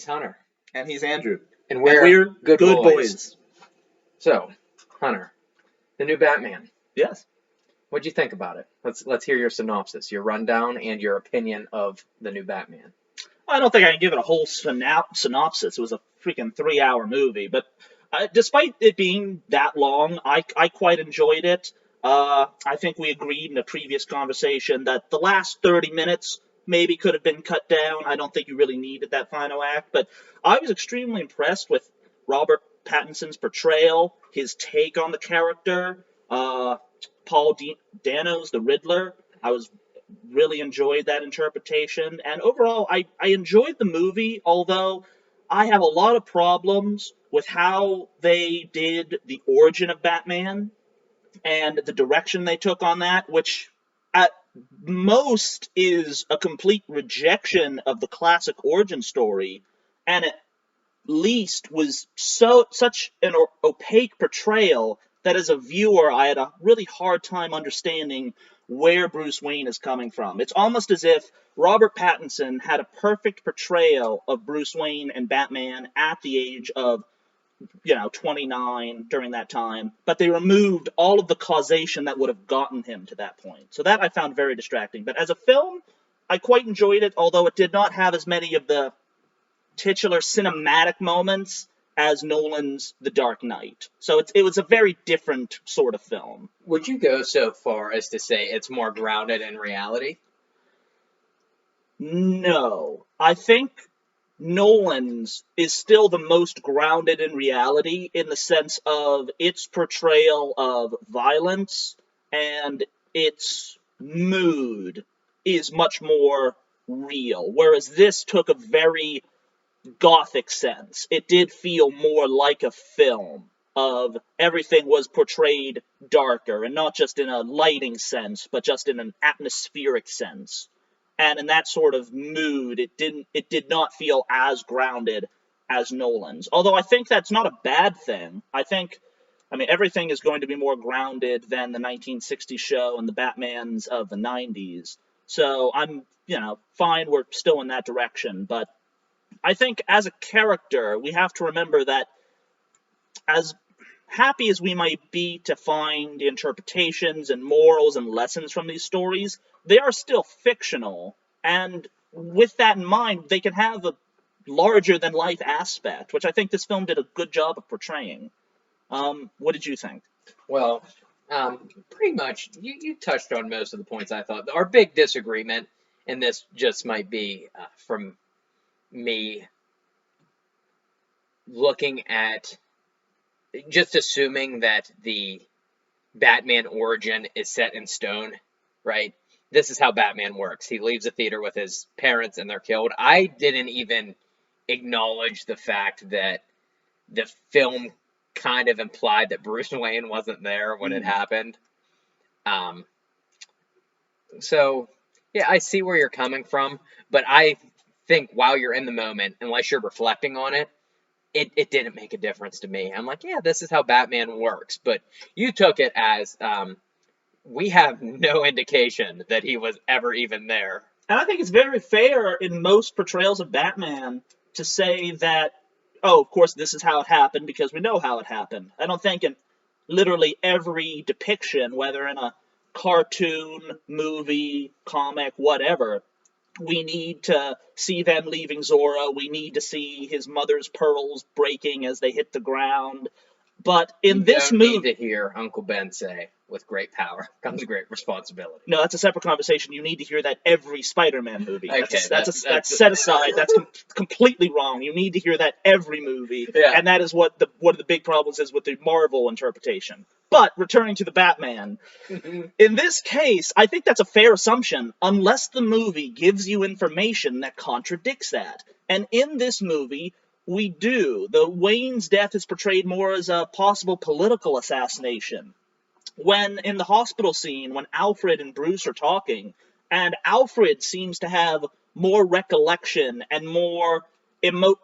he's Hunter. And he's Andrew. And we're good boys. So, Hunter, the new Batman. Yes. What'd you think about it? Let's hear your synopsis, your rundown, and your opinion of the new Batman. I don't think I can give it a whole synopsis. It was a freaking 3-hour movie, but despite it being that long, I quite enjoyed it. I think we agreed in a previous conversation that the last 30 minutes maybe could have been cut down. I don't think you really needed that final act, but I was extremely impressed with Robert Pattinson's portrayal, his take on the character, Paul Dano's the Riddler. I really enjoyed that interpretation, and overall, I enjoyed the movie, although I have a lot of problems with how they did the origin of Batman and the direction they took on that, which at most is a complete rejection of the classic origin story, and at least was such an opaque portrayal that as a viewer I had a really hard time understanding where Bruce Wayne is coming from. It's almost as if Robert Pattinson had a perfect portrayal of Bruce Wayne and Batman at the age of 29 during that time, but they removed all of the causation that would have gotten him to that point. So that I found very distracting. But as a film, I quite enjoyed it, although it did not have as many of the titular cinematic moments as Nolan's The Dark Knight. So it was a very different sort of film. Would you go so far as to say it's more grounded in reality? No. I think Nolan's is still the most grounded in reality in the sense of its portrayal of violence and its mood is much more real, whereas this took a very gothic sense. It did feel more like a film of everything was portrayed darker, and not just in a lighting sense, but just in an atmospheric sense. And in that sort of mood, it did not feel as grounded as Nolan's. Although I think that's not a bad thing. I mean, everything is going to be more grounded than the 1960s show and the Batmans of the 90s. So I'm, fine, we're still in that direction. But I think as a character, we have to remember that as happy as we might be to find interpretations and morals and lessons from these stories, they are still fictional. And with that in mind, they can have a larger-than-life aspect, which I think this film did a good job of portraying. What did you think? Well, pretty much, you touched on most of the points I thought. Our big disagreement, and this just might be from me looking at, just assuming that the Batman origin is set in stone, right? This is how Batman works. He leaves the theater with his parents and they're killed. I didn't even acknowledge the fact that the film kind of implied that Bruce Wayne wasn't there when it happened. So, yeah, I see where you're coming from, but I think while you're in the moment, unless you're reflecting on it, it didn't make a difference to me. I'm like, yeah, this is how Batman works. But you took it as we have no indication that he was ever even there. And I think it's very fair in most portrayals of Batman to say that, oh, of course, this is how it happened because we know how it happened. I don't think in literally every depiction, whether in a cartoon, movie, comic, whatever, we need to see them leaving Zorro. We need to see his mother's pearls breaking as they hit the ground. But in this movie, you don't need to hear Uncle Ben say, "With great power comes great responsibility." No, that's a separate conversation. You need to hear that every Spider-Man movie. Okay, that's set aside. That's completely wrong. You need to hear that every movie, and that is what one of the big problems is with the Marvel interpretation. But returning to the Batman, in this case, I think that's a fair assumption, unless the movie gives you information that contradicts that. And in this movie, we do. The Wayne's death is portrayed more as a possible political assassination. When in the hospital scene, when Alfred and Bruce are talking, and Alfred seems to have more recollection and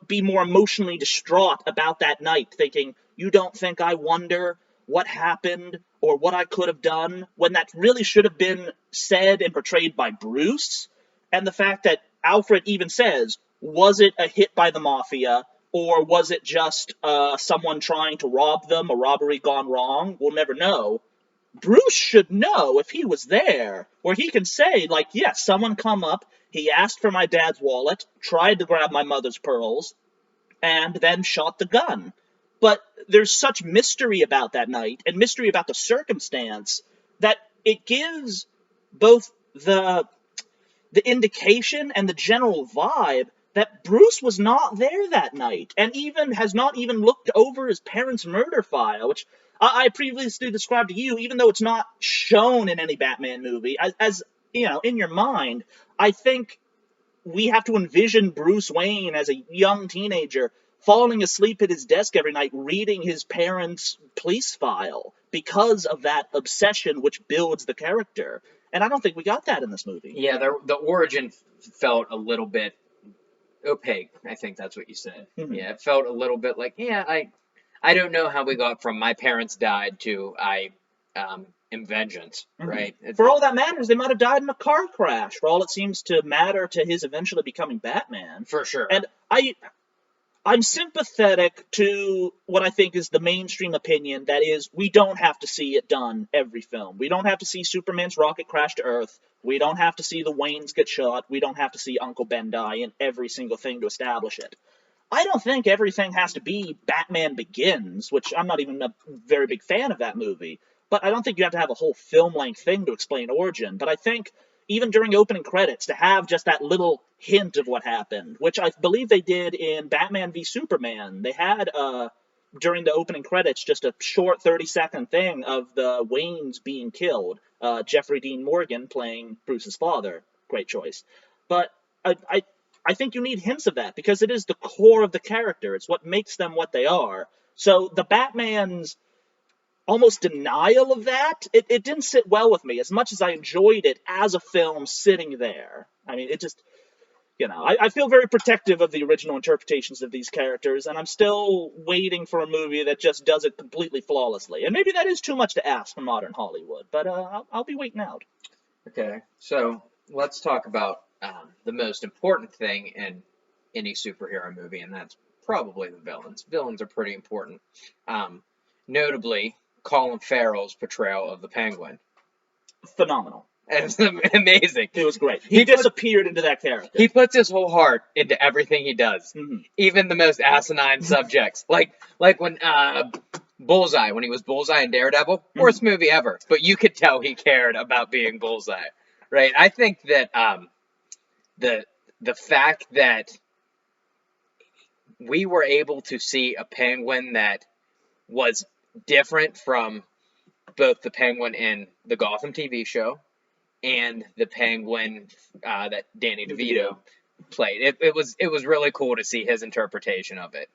be more emotionally distraught about that night, thinking, you don't think I wonder what happened or what I could have done, when that really should have been said and portrayed by Bruce, and the fact that Alfred even says, Was it a hit by the mafia, or was it just someone trying to rob them, a robbery gone wrong? We'll never know. Bruce should know if he was there, where he can say, like, yes, someone come up, he asked for my dad's wallet, tried to grab my mother's pearls, and then shot the gun. But there's such mystery about that night, and mystery about the circumstance, that it gives both the indication and the general vibe that Bruce was not there that night, and even has not even looked over his parents' murder file, which I previously described to you, even though it's not shown in any Batman movie, as you know, in your mind, I think we have to envision Bruce Wayne as a young teenager falling asleep at his desk every night reading his parents' police file because of that obsession which builds the character. And I don't think we got that in this movie. Yeah, the origin felt a little bit opaque. I think that's what you said. Mhm. Yeah, it felt a little bit like, yeah, I don't know how we got from my parents died to I am vengeance, Mhm. right? For all that matters, they might have died in a car crash. For all it seems to matter to his eventually becoming Batman. For sure. And I'm sympathetic to what I think is the mainstream opinion, that is, we don't have to see it done every film. We don't have to see Superman's rocket crash to Earth. We don't have to see the Waynes get shot. We don't have to see Uncle Ben die in every single thing to establish it. I don't think everything has to be Batman Begins, which I'm not even a very big fan of that movie. But I don't think you have to have a whole film-length thing to explain origin. But I think even during opening credits, to have just that little hint of what happened, which I believe they did in Batman v Superman. They had, during the opening credits, just a short 30-second thing of the Waynes being killed. Jeffrey Dean Morgan playing Bruce's father. Great choice. But I think you need hints of that, because it is the core of the character. It's what makes them what they are. So the Batman's almost denial of that, it didn't sit well with me, as much as I enjoyed it as a film sitting there. I mean, it just, you know, I feel very protective of the original interpretations of these characters, and I'm still waiting for a movie that just does it completely flawlessly. And maybe that is too much to ask from modern Hollywood, but I'll be waiting out. Okay, so let's talk about the most important thing in any superhero movie, and that's probably the villains. Villains are pretty important. Notably, Colin Farrell's portrayal of the Penguin. Phenomenal. It was amazing. It was great. He disappeared into that character. He puts his whole heart into everything he does, Mhm. even the most asinine subjects. Like when Bullseye, when he was Bullseye in Daredevil, worst movie ever. But you could tell he cared about being Bullseye, right? I think that the fact that we were able to see a Penguin that was different from both the Penguin in the Gotham TV show and the Penguin that Danny DeVito played. It was really cool to see his interpretation of it.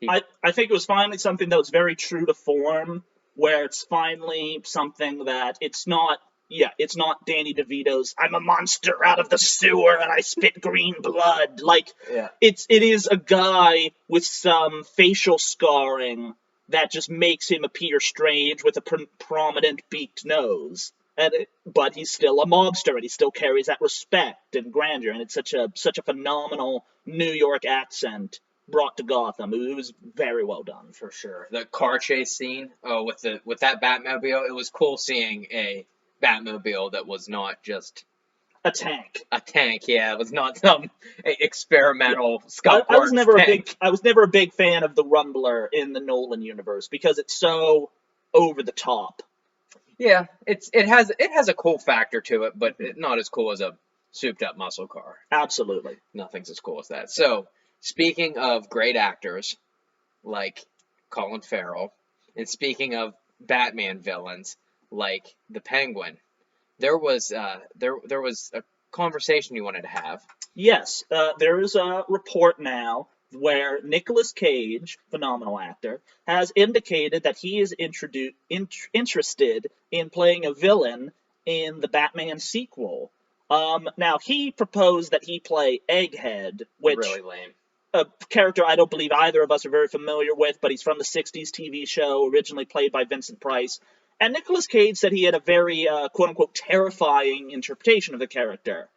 I think it was finally something that was very true to form, where it's finally something that it's not Danny DeVito's "I'm a monster out of the sewer and I spit green blood." Like, Yeah. it is a guy with some facial scarring that just makes him appear strange with a prominent beaked nose. But he's still a mobster, and he still carries that respect and grandeur, and it's such a phenomenal New York accent brought to Gotham. It was very well done. For sure. The car chase scene, with that Batmobile, it was cool seeing a Batmobile that was not just A tank. a tank. Yeah, it was not some experimental I was never tank. I was never a big fan of the Rumbler in the Nolan universe, because it's so over the top. Yeah, it has a cool factor to it, but not as cool as a souped up muscle car. Absolutely. Nothing's as cool as that. So, speaking of great actors like Colin Farrell, and speaking of Batman villains like the Penguin, there was a conversation you wanted to have. Yes, there is a report now where Nicolas Cage, phenomenal actor, has indicated that he is interested in playing a villain in the Batman sequel. Now, he proposed that he play Egghead, which Really lame. a character I don't believe either of us are very familiar with, but he's from the 60s TV show, originally played by Vincent Price. And Nicolas Cage said he had a very, quote-unquote, terrifying interpretation of the character.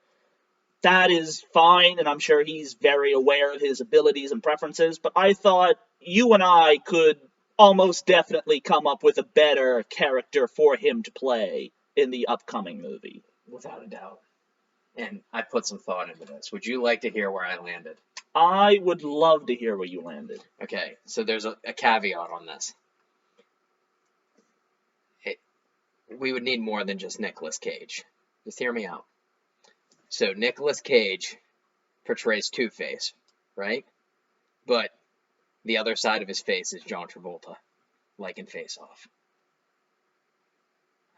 that is fine, and I'm sure he's very aware of his abilities and preferences, but I thought you and I could almost definitely come up with a better character for him to play in the upcoming movie. Without a doubt. And I put some thought into this. Would you like to hear where I landed? I would love to hear where you landed. Okay, so there's a caveat on this. We would need more than just Nicolas Cage. Just hear me out. So Nicolas Cage portrays Two-Face, right? But the other side of his face is John Travolta, like in Face Off.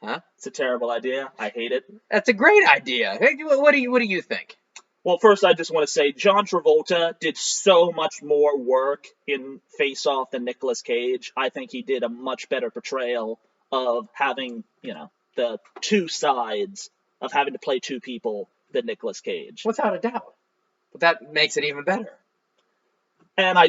Huh? It's a terrible idea. I hate it. That's a great idea. Hey, what do you think? Well, first, I just want to say John Travolta did so much more work in Face Off than Nicolas Cage. I think he did a much better portrayal of having, the two sides of having to play two people than Nicolas Cage. Without a doubt. But that makes it even better. And I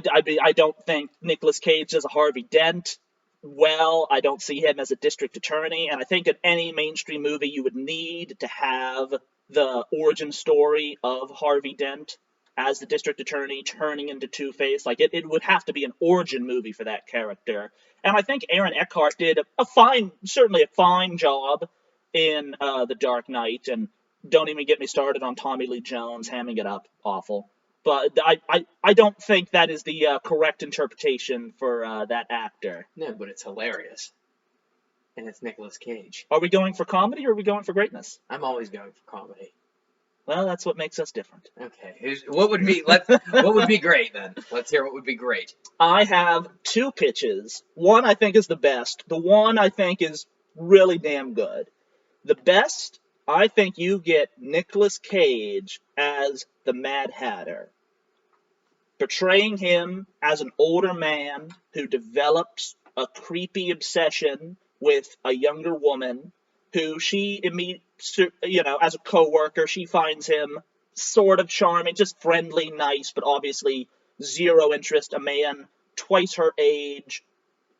don't think Nicolas Cage does a Harvey Dent well. I don't see him as a district attorney. And I think in any mainstream movie you would need to have the origin story of Harvey Dent as the district attorney turning into Two-Face. Like, it would have to be an origin movie for that character. And I think Aaron Eckhart did certainly a fine job in The Dark Knight. And don't even get me started on Tommy Lee Jones hamming it up. Awful. But I don't think that is the correct interpretation for that actor. No, but it's hilarious. And it's Nicolas Cage. Are we going for comedy or are we going for greatness? I'm always going for comedy. Well, that's what makes us different. Okay. What would be great then? Let's hear what would be great. I have two pitches. One I think is the best. The one I think is really damn good. The best, I think you get Nicolas Cage as the Mad Hatter, portraying him as an older man who develops a creepy obsession with a younger woman who as a coworker, she finds him sort of charming, just friendly, nice, but obviously zero interest, a man twice her age,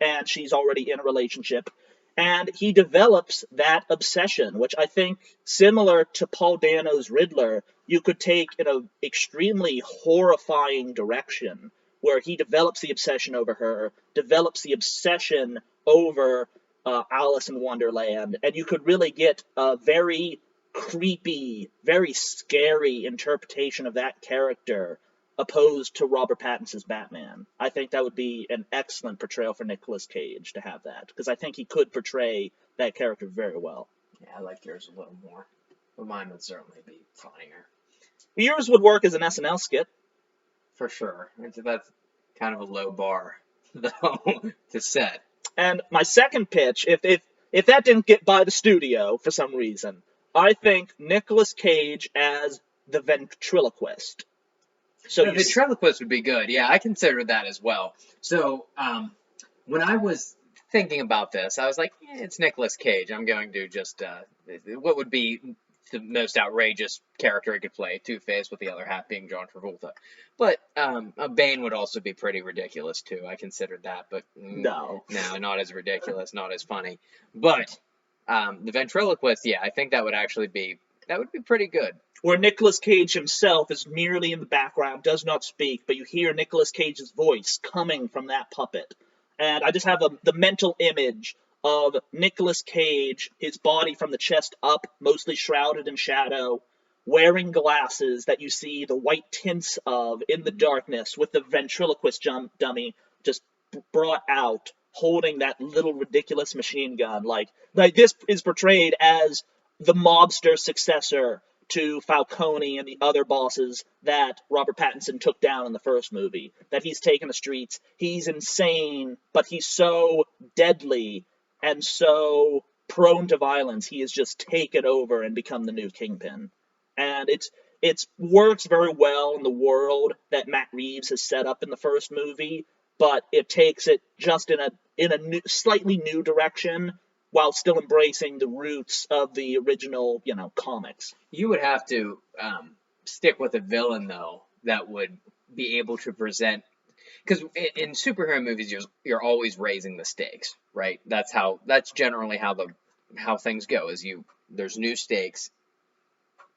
and she's already in a relationship. And he develops that obsession, which I think, similar to Paul Dano's Riddler, you could take in an extremely horrifying direction, where he develops the obsession over her, develops the obsession over Alice in Wonderland, and you could really get a very creepy, very scary interpretation of that character opposed to Robert Pattinson's Batman. I think that would be an excellent portrayal for Nicolas Cage to have that, because I think he could portray that character very well. Yeah, I like yours a little more, but mine would certainly be funnier. Yours would work as an SNL skit. For sure. That's kind of a low bar, though, to set. And my second pitch, if that didn't get by the studio for some reason, I think Nicolas Cage as the ventriloquist. So the ventriloquist would be good. Yeah, I considered that as well. So when I was thinking about this, I was like, it's Nicolas Cage. I'm going to just what would be the most outrageous character he could play, Two-Face, with the other half being John Travolta. But Bane would also be pretty ridiculous too. I considered that, but no, not as ridiculous, not as funny. But the ventriloquist, yeah, I think that would be pretty good. Where Nicolas Cage himself is merely in the background, does not speak, but you hear Nicolas Cage's voice coming from that puppet. And I just have the mental image of Nicolas Cage, his body from the chest up, mostly shrouded in shadow, wearing glasses that you see the white tints of in the darkness, with the ventriloquist dummy just brought out, holding that little ridiculous machine gun. Like this is portrayed as the mobster successor to Falcone and the other bosses that Robert Pattinson took down in the first movie. That he's taken the streets. He's insane, but he's so deadly and so prone to violence. He has just taken over and become the new Kingpin. And it works very well in the world that Matt Reeves has set up in the first movie, but it takes it just in a slightly new direction, while still embracing the roots of the original, comics. You would have to stick with a villain, though, that would be able to present... Because in superhero movies, you're always raising the stakes, right? That's generally how things go, there's new stakes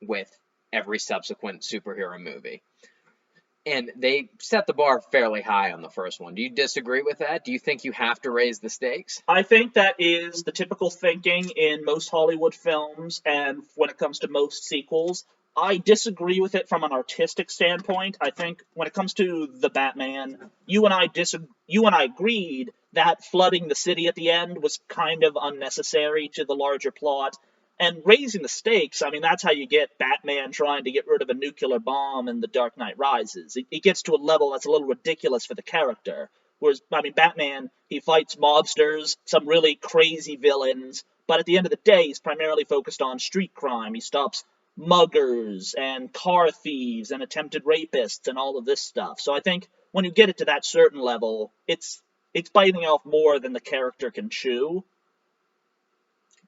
with every subsequent superhero movie. And they set the bar fairly high on the first one. Do you disagree with that? Do you think you have to raise the stakes? I think that is the typical thinking in most Hollywood films, and when it comes to most sequels. I disagree with it from an artistic standpoint. I think when it comes to the Batman, you and I agreed that flooding the city at the end was kind of unnecessary to the larger plot. And raising the stakes, I mean, that's how you get Batman trying to get rid of a nuclear bomb in The Dark Knight Rises. It gets to a level that's a little ridiculous for the character. Whereas, I mean, Batman, he fights mobsters, some really crazy villains, but at the end of the day, he's primarily focused on street crime. He stops muggers and car thieves and attempted rapists and all of this stuff. So I think when you get it to that certain level, it's biting off more than the character can chew.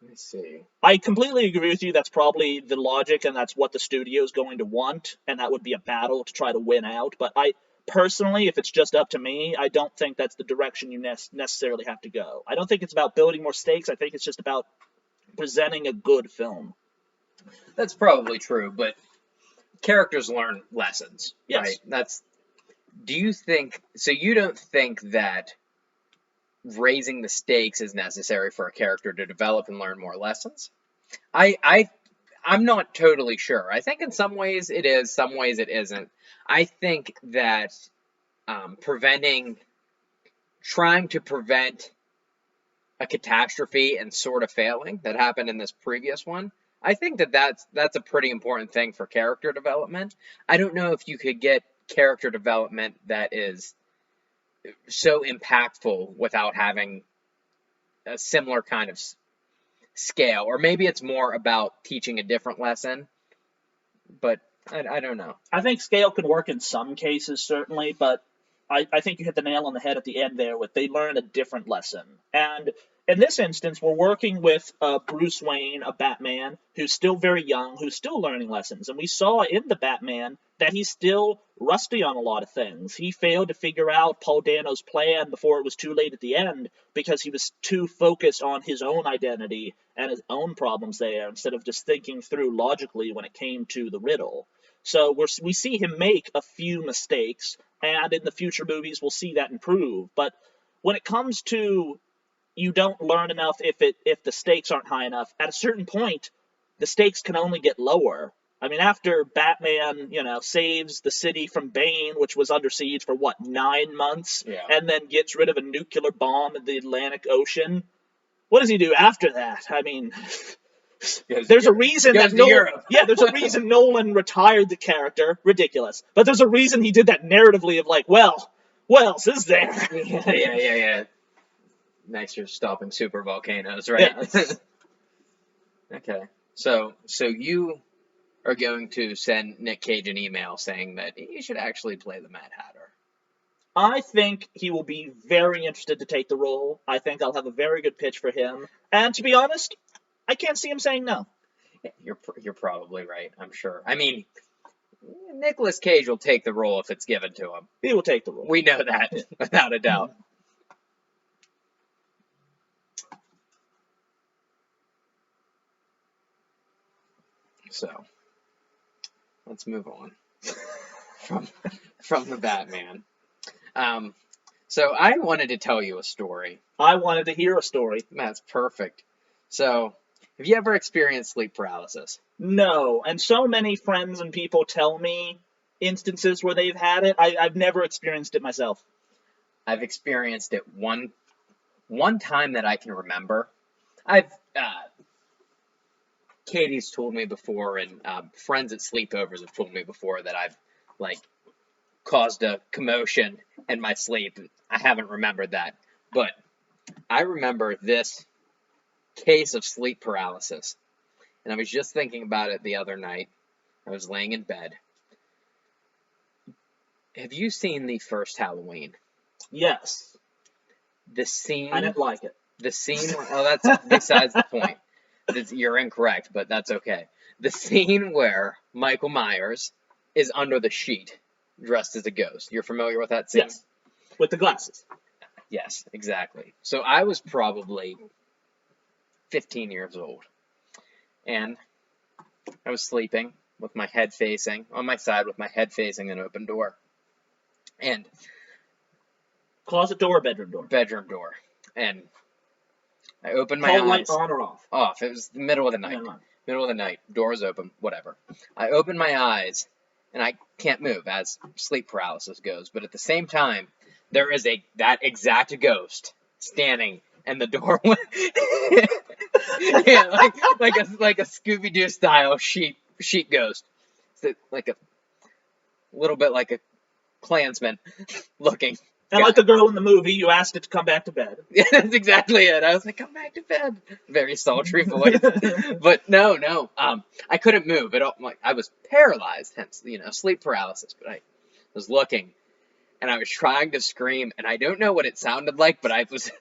Let me see. I completely agree with you. That's probably the logic, and that's what the studio is going to want, and that would be a battle to try to win out. But I personally, if it's just up to me, I don't think that's the direction you necessarily have to go. I don't think it's about building more stakes. I think it's just about presenting a good film. That's probably true, but characters learn lessons, Yes. right? Do you think so? You don't think that raising the stakes is necessary for a character to develop and learn more lessons? I'm not totally sure. I think in some ways it is, some ways it isn't. I think that trying to prevent a catastrophe and sort of failing that happened in this previous one, I think that's a pretty important thing for character development. I don't know if you could get character development that is so impactful without having a similar kind of scale, or maybe it's more about teaching a different lesson, but I don't know. I think scale can work in some cases, certainly, but I think you hit the nail on the head at the end there with they learn a different lesson. And in this instance, we're working with Bruce Wayne, a Batman, who's still very young, who's still learning lessons. And we saw in the Batman that he's still rusty on a lot of things. He failed to figure out Paul Dano's plan before it was too late at the end because he was too focused on his own identity and his own problems there instead of just thinking through logically when it came to the riddle. So we see him make a few mistakes, and in the future movies we'll see that improve. But when it comes to you don't learn enough if the stakes aren't high enough, at a certain point the stakes can only get lower. I mean, after Batman, saves the city from Bane, which was under siege for 9 months, Yeah. and then gets rid of a nuclear bomb in the Atlantic Ocean, what does he do after that? I mean, there's a reason that there's a reason Nolan retired the character. Ridiculous. But there's a reason he did that narratively of like, well, what else is there? Yeah. Next, you're stopping super volcanoes, right? Yeah. Okay. So you are going to send Nick Cage an email saying that he should actually play the Mad Hatter. I think he will be very interested to take the role. I think I'll have a very good pitch for him. And to be honest, I can't see him saying no. You're probably right, I'm sure. I mean, Nicolas Cage will take the role if it's given to him. He will take the role. We know that, without a doubt. So, let's move on from the Batman. So I wanted to tell you a story. I wanted to hear a story. That's perfect. So, have you ever experienced sleep paralysis? No, and so many friends and people tell me instances where they've had it. I've never experienced it myself. I've experienced it one time that I can remember. Katie's told me before, and friends at sleepovers have told me before that I've caused a commotion in my sleep. I haven't remembered that, but I remember this case of sleep paralysis, and I was just thinking about it the other night. I was laying in bed. Have you seen the first Halloween? Yes. The scene. I didn't like it. The scene. Oh, that's besides the point. You're incorrect, but that's okay. The scene where Michael Myers is under the sheet, dressed as a ghost. You're familiar with that scene? Yes. With the glasses. Yes, exactly. So I was probably 15 years old, and I was sleeping, with my head facing, on my side with my head facing an open door. And Closet door or bedroom door? bedroom door. And I opened my Hall light eyes. on or off? Off. It was the middle of the night. Middle of the night. Doors open. Whatever. I open my eyes, and I can't move, as sleep paralysis goes. But at the same time, there is that exact ghost standing in the doorway. Yeah, like a Scooby Doo style sheep ghost. Like a little bit like a Klansman looking. And like the girl in the movie, you asked it to come back to bed. Yeah, that's exactly it. I was like, come back to bed. Very sultry voice. But no. I couldn't move at all. I was paralyzed, hence, sleep paralysis. But I was looking, and I was trying to scream, and I don't know what it sounded like, but I felt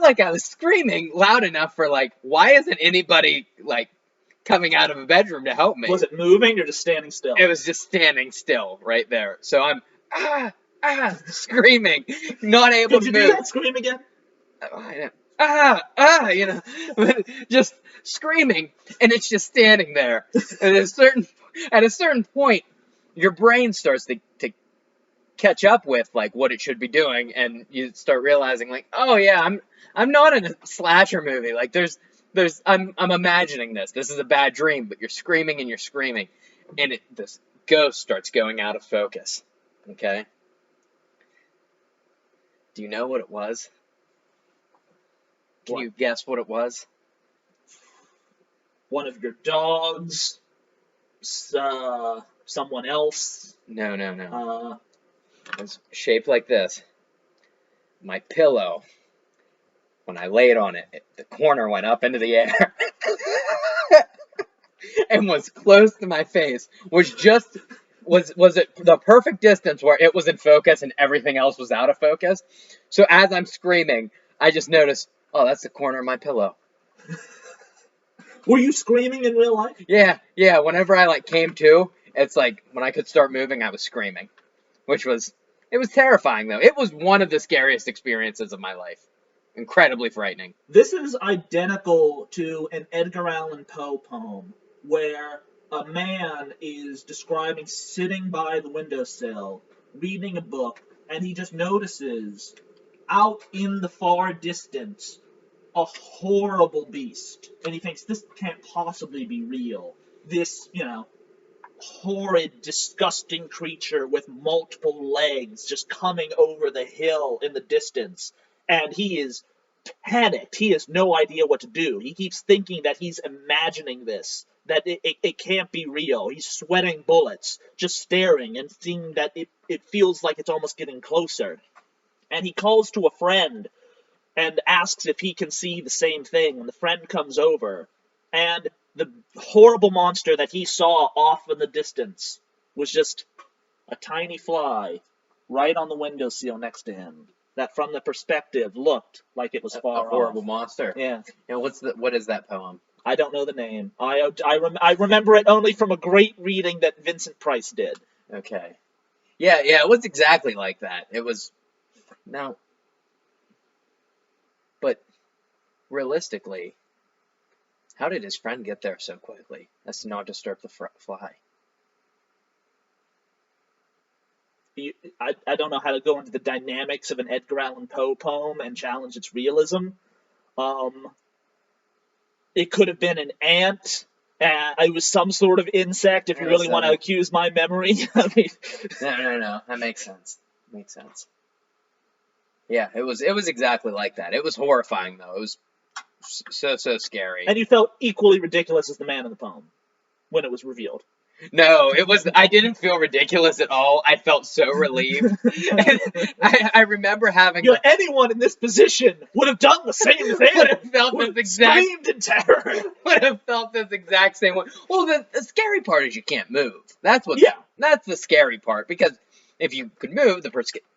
like I was screaming loud enough for, why isn't anybody, coming out of a bedroom to help me? Was it moving or just standing still? It was just standing still right there. So I'm, screaming, not able to move. Did you do that scream again? Just screaming, and it's just standing there. And at a certain point, your brain starts to catch up with what it should be doing, and you start realizing oh yeah, I'm not in a slasher movie. I'm imagining this. This is a bad dream, but you're screaming and you're screaming, and this ghost starts going out of focus. Okay. Do you know what it was? Can you guess what it was? One of your dogs? Someone else? No. It was shaped like this. My pillow, when I laid on it, the corner went up into the air. And was close to my face. Was it the perfect distance where it was in focus and everything else was out of focus? So as I'm screaming, I just noticed, oh, that's the corner of my pillow. Were you screaming in real life? Yeah. Whenever I came to, it's when I could start moving, I was screaming, it was terrifying though. It was one of the scariest experiences of my life. Incredibly frightening. This is identical to an Edgar Allan Poe poem where a man is describing sitting by the windowsill, reading a book, and he just notices out in the far distance a horrible beast. And he thinks, this can't possibly be real. This, horrid, disgusting creature with multiple legs just coming over the hill in the distance. And he is panicked. He has no idea what to do. He keeps thinking that he's imagining this, that it can't be real. He's sweating bullets, just staring and seeing that it feels like it's almost getting closer. And he calls to a friend and asks if he can see the same thing. And the friend comes over, and the horrible monster that he saw off in the distance was just a tiny fly right on the windowsill next to him. That from the perspective looked like it was far off. A horrible monster. Yeah. What is that poem? I don't know the name. I remember it only from a great reading that Vincent Price did. Okay. Yeah, it was exactly like that. It was... Now... But, realistically, how did his friend get there so quickly as to not disturb the fly? I don't know how to go into the dynamics of an Edgar Allan Poe poem and challenge its realism. It could have been an ant. It was some sort of insect, if you really want to accuse my memory. No. That makes sense. Yeah, it was exactly like that. It was horrifying, though. It was so scary. And you felt equally ridiculous as the man in the poem when it was revealed. No, I didn't feel ridiculous at all. I felt so relieved. And I remember having... anyone in this position would have done the same thing. Would have felt this exact... Screamed in terror. Would have felt this exact same way. Well, the scary part is you can't move. That's the scary part. Because if you could move, the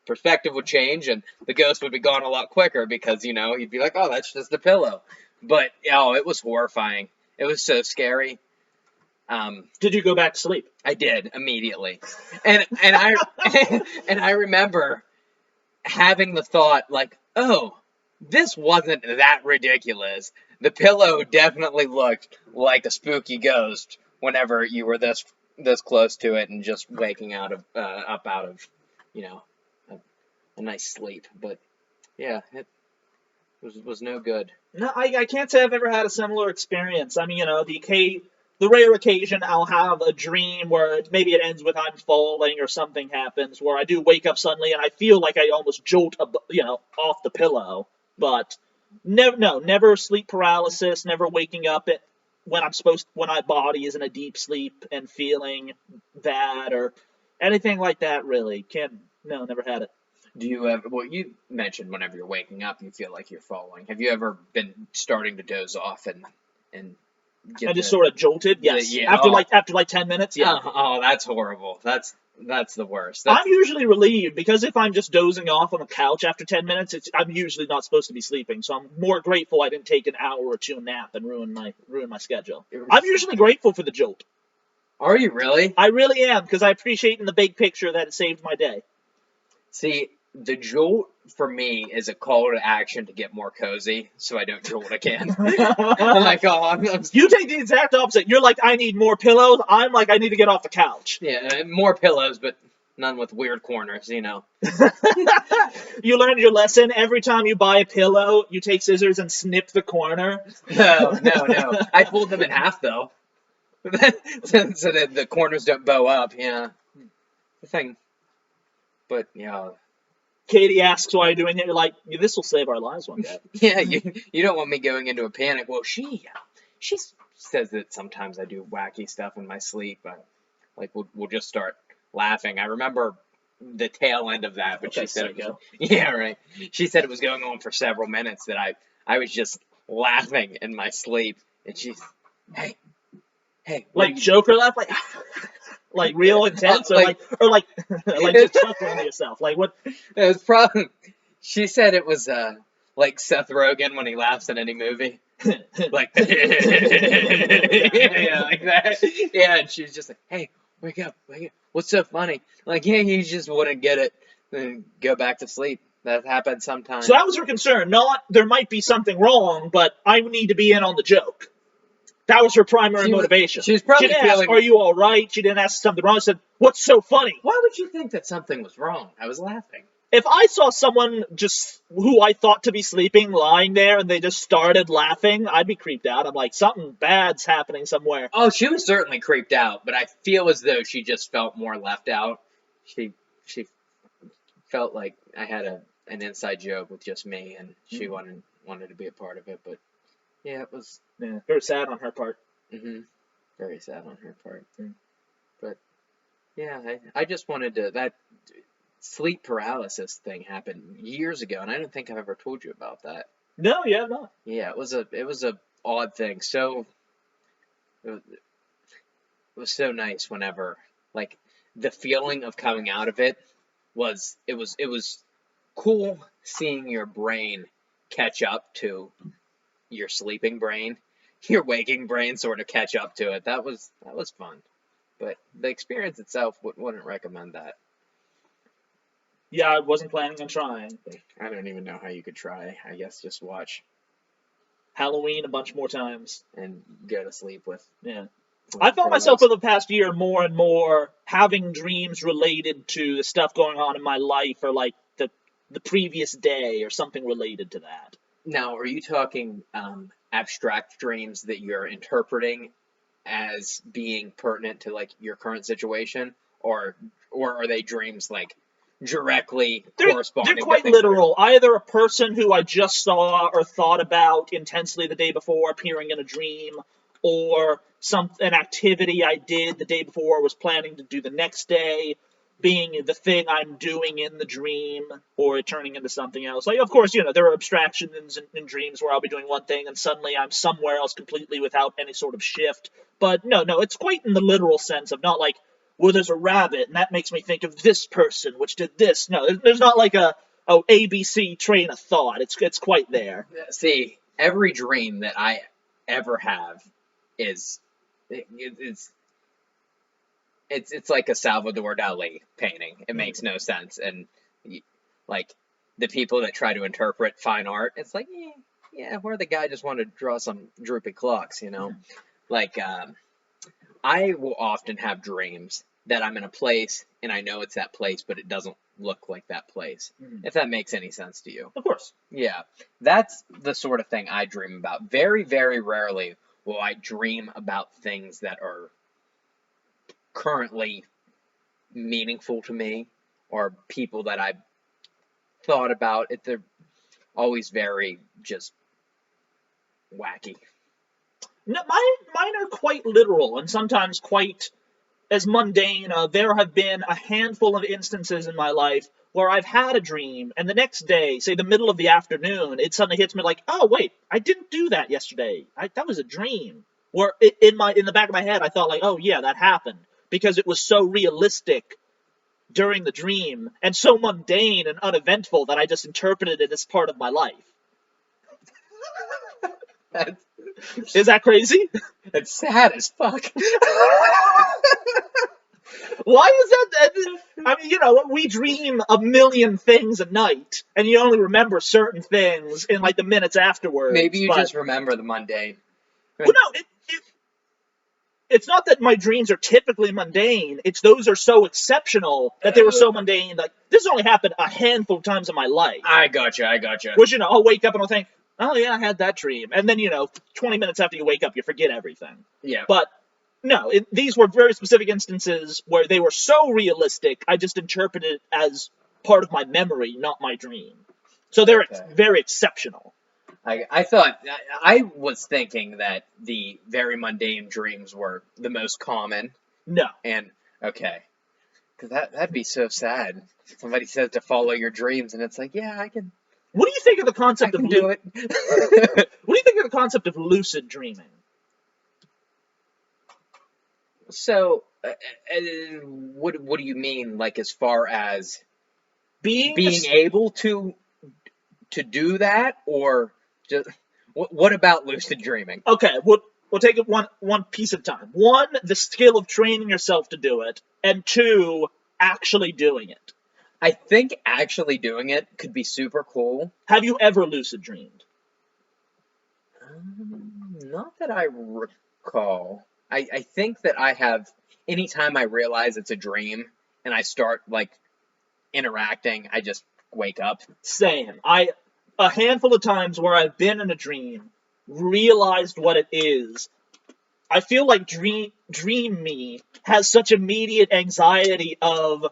perspective would change, and the ghost would be gone a lot quicker because, he'd be like, oh, that's just a pillow. But, it was horrifying. It was so scary. Did you go back to sleep? I did immediately, and I remember having the thought oh, this wasn't that ridiculous. The pillow definitely looked like a spooky ghost whenever you were this close to it and just waking out of up out of, you know, a nice sleep. But yeah, it was no good. No, I can't say I've ever had a similar experience. I mean, the rare occasion I'll have a dream where maybe it ends with I'm falling or something happens where I do wake up suddenly and I feel like I almost jolt, off the pillow. But never, no, never sleep paralysis, never waking up when my body is in a deep sleep and feeling that or anything like that. Really, no, never had it. Do you ever? Well, you mentioned whenever you're waking up, you feel like you're falling. Have you ever been starting to doze off and I get just sort of jolted. Yes, yeah, after like 10 minutes. Yeah. Oh, that's horrible. That's the worst. I'm usually relieved because if I'm just dozing off on the couch after 10 minutes, I'm usually not supposed to be sleeping. So I'm more grateful I didn't take an hour or two nap and ruin my schedule. I'm usually grateful for the jolt. Are you really? I really am because I appreciate in the big picture that it saved my day. See, the jolt for me is a call to action to get more cozy, so I don't jolt again. I'm like, oh, You take the exact opposite. You're like, I need more pillows. I'm like, I need to get off the couch. Yeah, more pillows, but none with weird corners, you know. You learned your lesson. Every time you buy a pillow, you take scissors and snip the corner. No. I fold them in half though, so that the corners don't bow up. Yeah, the thing. But yeah. Katie asks why you're doing it. You're like, this will save our lives one day. Yeah, you don't want me going into a panic. Well, she says that sometimes I do wacky stuff in my sleep. Like we'll just start laughing. I remember the tail end of that, but Okay, she said psycho. yeah, right. She said it was going on for several minutes that I was just laughing in my sleep, and she's hey. Like Joker laugh, like real intense, or like just chuckling to yourself. Like what? It was probably. She said it was like Seth Rogen when he laughs in any movie, like yeah, like that. Yeah, and she was just like, "Hey, wake up! What's so funny?" Like, yeah, you just wouldn't get it, and go back to sleep. That happens sometimes. So that was her concern. Not there might be something wrong, but I need to be in on the joke. That was her primary motivation. She was probably she didn't ask, "Are you all right?" She didn't ask something wrong. She said, "What's so funny?" Why would you think that something was wrong? I was laughing. If I saw someone just who I thought to be sleeping lying there and they just started laughing, I'd be creeped out. I'm like, something bad's happening somewhere. Oh, she was certainly creeped out, but I feel as though she just felt more left out. She felt like I had an inside joke with just me, and she wanted to be a part of it. But yeah, it was very sad on her part. Very sad on her part. But yeah, I just wanted to that. Sleep paralysis thing happened years ago, and I don't think I've ever told you about that. No, yeah, not. Yeah, it was a odd thing. So it was so nice whenever like the feeling of coming out of it was cool seeing your brain catch up to your sleeping brain, your waking brain sort of catch up to it. That was fun, but the experience itself wouldn't recommend that. Yeah, I wasn't planning on trying. I don't even know how you could try. I guess just watch Halloween a bunch more times and go to sleep with. Yeah. I found myself for the past year more and more having dreams related to the stuff going on in my life or like the previous day or something related to that. Now, are you talking abstract dreams that you're interpreting as being pertinent to like your current situation, or are they dreams like directly corresponding? They're quite literal. Either a person who I just saw or thought about intensely the day before appearing in a dream, or an activity I did the day before I was planning to do the next day being the thing I'm doing in the dream, or it turning into something else. Like, of course, there are abstractions in dreams where I'll be doing one thing and suddenly I'm somewhere else completely without any sort of shift. But no, it's quite in the literal sense of not like, well, there's a rabbit, and that makes me think of this person, which did this. No, there's not like a ABC train of thought. It's quite there. See, every dream that I ever have is it's like a Salvador Dali painting. It makes no sense, and like the people that try to interpret fine art, it's like where the guy just wanted to draw some droopy clocks, Like I will often have dreams that I'm in a place and I know it's that place, but it doesn't look like that place. Mhm. If that makes any sense to you. Of course. Yeah, that's the sort of thing I dream about. Very, very rarely will I dream about things that are currently meaningful to me or people that I've thought about. They're always very just wacky. No, mine are quite literal and sometimes quite as mundane. There have been a handful of instances in my life where I've had a dream, and the next day, say the middle of the afternoon, it suddenly hits me like, oh wait, I didn't do that yesterday. That was a dream. Where in the back of my head, I thought like, oh yeah, that happened because it was so realistic during the dream and so mundane and uneventful that I just interpreted it as part of my life. That's, Is that crazy? that's sad as fuck. Why is that? I mean, we dream a million things a night, and you only remember certain things in like the minutes afterwards. Maybe you but, just remember the mundane. well, no, it's not that my dreams are typically mundane. It's those are so exceptional that they were so mundane. Like this only happened a handful of times in my life. I gotcha. Which I'll wake up and I'll think, oh yeah, I had that dream, and then 20 minutes after you wake up, you forget everything. Yeah. But no, these were very specific instances where they were so realistic, I just interpreted it as part of my memory, not my dream. So they're very exceptional. I thought, I was thinking that the very mundane dreams were the most common. No. And, okay. Because that'd be so sad. Somebody says to follow your dreams, and it's like, yeah, I can. What do you think of the concept of do it? What do you think of the concept of lucid dreaming? So, what do you mean, like, as far as being able to do that, or just what about lucid dreaming? Okay, we'll take it one piece at a time. One, the skill of training yourself to do it, and two, actually doing it. I think actually doing it could be super cool. Have you ever lucid dreamed? Not that I recall. I think that I have, anytime I realize it's a dream and I start, like, interacting, I just wake up. Same. A handful of times where I've been in a dream, realized what it is, I feel like dream me has such immediate anxiety of,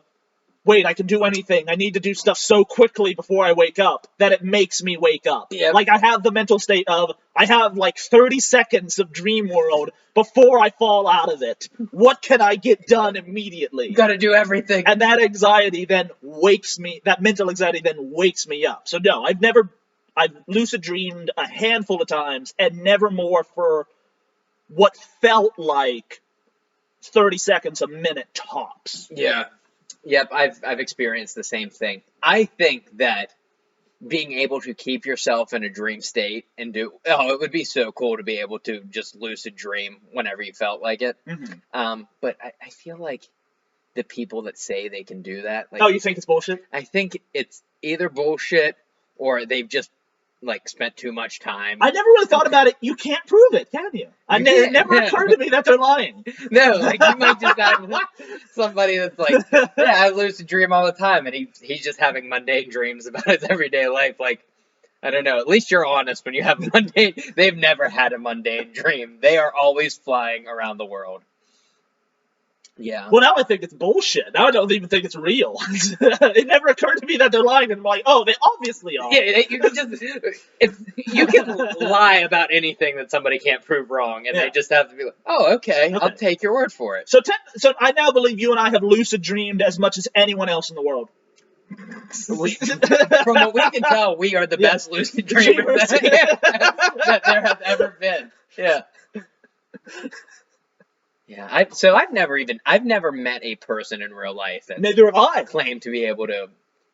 wait, I can do anything. I need to do stuff so quickly before I wake up that it makes me wake up. Yep. Like I have the mental state of, I have like 30 seconds of dream world before I fall out of it. What can I get done immediately? Gotta do everything. And that anxiety then that mental anxiety then wakes me up. So no, I've lucid dreamed a handful of times and never more for what felt like 30 seconds a minute tops. Yeah. Yep, I've experienced the same thing. I think that being able to keep yourself in a dream state and it would be so cool to be able to just lucid dream whenever you felt like it. Mm-hmm. But I feel like the people that say they can do that. Like, oh, you think it's bullshit? I think it's either bullshit or they've just like spent too much time. I never really thought about it. You can't prove it, can you? It never occurred to me that they're lying. No, like you might just have somebody that's like, yeah, I lucid dream all the time, and he's just having mundane dreams about his everyday life. Like, I don't know. At least you're honest when you have mundane. They've never had a mundane dream. They are always flying around the world. Yeah. Well, now I think it's bullshit. Now I don't even think it's real. It never occurred to me that they're lying, and I'm like, oh, they obviously are. Yeah, you can you can lie about anything that somebody can't prove wrong, and they just have to be like, oh, okay, I'll take your word for it. So I now believe you and I have lucid dreamed as much as anyone else in the world. From what we can tell, we are the best lucid dreamers that there have ever been. Yeah. Yeah, I've never met a person in real life that neither have I claimed to be able to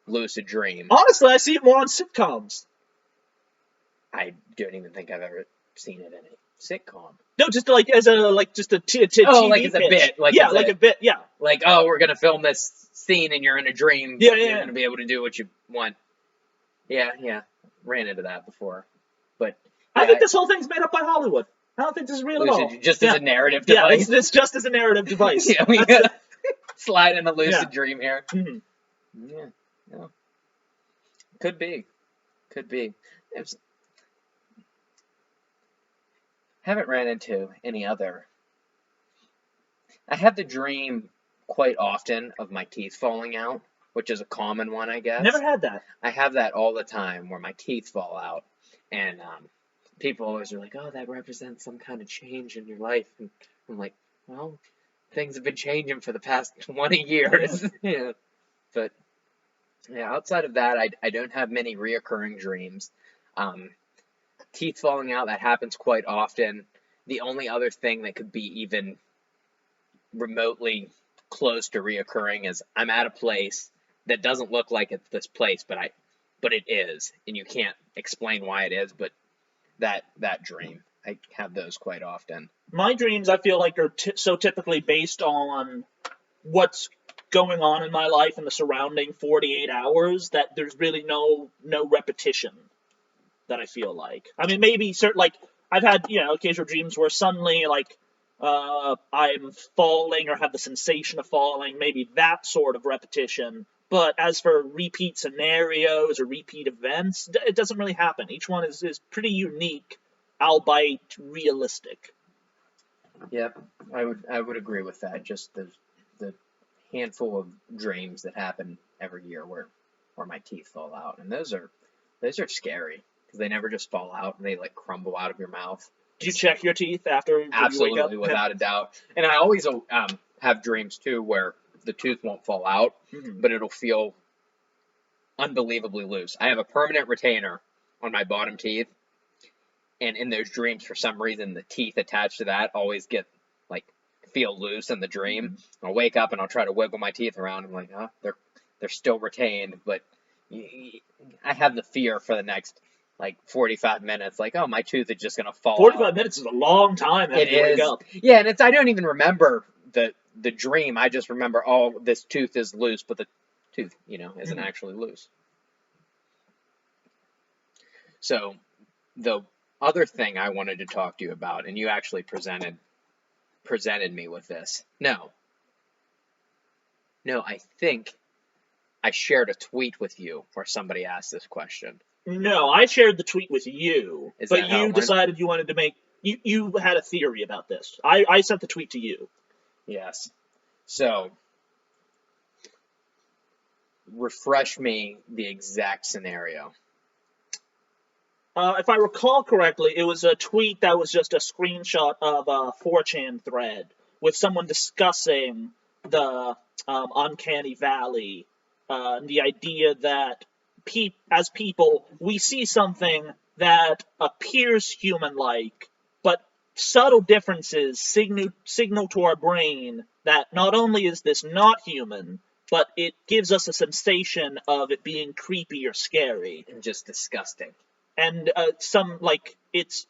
lucid dream. Honestly, I see it more on sitcoms. I don't even think I've ever seen it in a sitcom. No, just like as a TV like as a bit, like a bit, yeah. Like, oh, we're gonna film this scene and you're in a dream. Yeah, You're gonna be able to do what you want. Yeah, ran into that before, but I think this whole thing's made up by Hollywood. I don't think this is real at all. Lucid, just as a narrative Yeah, device. it's just as a narrative device. Yeah, we That's gotta it. slide in a lucid Yeah. dream here. Mhm. Yeah, yeah. Could be. Could be. It's, haven't ran into any other. I have the dream quite often of my teeth falling out, which is a common one, I Never guess. had that. I have that all the time where my teeth fall out, and people always are like, "Oh, that represents some kind of change in your life," and I'm like, "Well, things have been changing for the past 20 years." Yeah. But yeah, outside of that, I don't have many reoccurring dreams. Um, Teeth falling out, that happens quite often. The only other thing that could be even remotely close to reoccurring is I'm at a place that doesn't look like it's this place, but it is, and you can't explain why it is, but that dream, I have those quite often. My dreams, I feel like, are so typically based on what's going on in my life in the surrounding 48 hours that there's really no repetition that I feel like. I mean, maybe certain, like, I've had, occasional dreams where suddenly, like, I'm falling or have the sensation of falling, maybe that sort of repetition. But as for repeat scenarios or repeat events, it doesn't really happen. Each one is pretty unique, albeit realistic. Yep, I would agree with that. Just the handful of dreams that happen every year where my teeth fall out, and those are scary because they never just fall out and they like crumble out of your mouth. Do you check your teeth after you wake up? Absolutely, without a doubt. And I always have dreams too where the tooth won't fall out, Mhm. but it'll feel unbelievably loose. I have a permanent retainer on my bottom teeth, and in those dreams, for some reason, the teeth attached to that always get like feel loose in the dream. I'll wake up and I'll try to wiggle my teeth around. I'm like, oh, they're still retained, but I have the fear for the next like 45 minutes, like, oh, my tooth is just gonna fall 45 out. minutes is a long time after It you wake is, up. yeah, and I don't even remember the dream. I just remember, oh, this tooth is loose, but the tooth, isn't actually loose. So the other thing I wanted to talk to you about, and you actually presented me with this. No, I think I shared a tweet with you where somebody asked this question. No, I shared the tweet with you, Is but that how you it went? decided you wanted to make you had a theory about this. I sent the tweet to you. Yes. So refresh me the exact scenario. If I recall correctly, it was a tweet that was just a screenshot of a 4chan thread with someone discussing the uncanny valley, the idea that as people we see something that appears human-like, but subtle differences signal to our brain that not only is this not human, but it gives us a sensation of it being creepy or scary. And just disgusting. And it's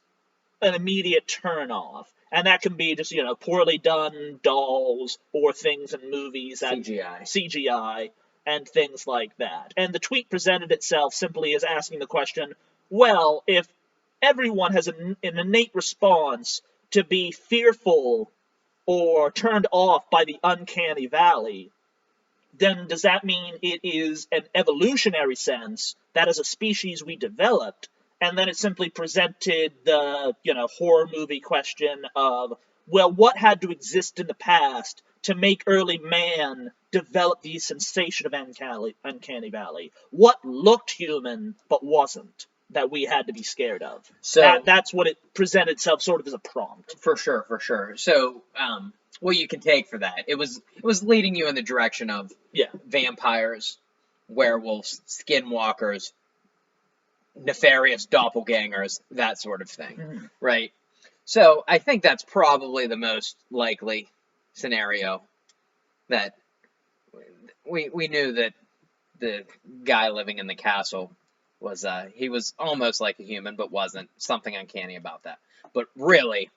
an immediate turn off, and that can be just poorly done dolls or things in movies that CGI and things like that. And the tweet presented itself simply as asking the question, well, if everyone has an innate response to be fearful or turned off by the uncanny valley, then does that mean it is an evolutionary sense that as a species we developed? And then it simply presented the, horror movie question of, well, what had to exist in the past to make early man develop the sensation of uncanny valley? What looked human but wasn't that we had to be scared of? So that's what it presented itself sort of as a prompt. For sure. So, what you can take for that, it was leading you in the direction of vampires, werewolves, skinwalkers, nefarious doppelgangers, that sort of thing, right? So I think that's probably the most likely scenario. That we knew that the guy living in the castle was he was almost like a human, but wasn't. Something uncanny about that. But really,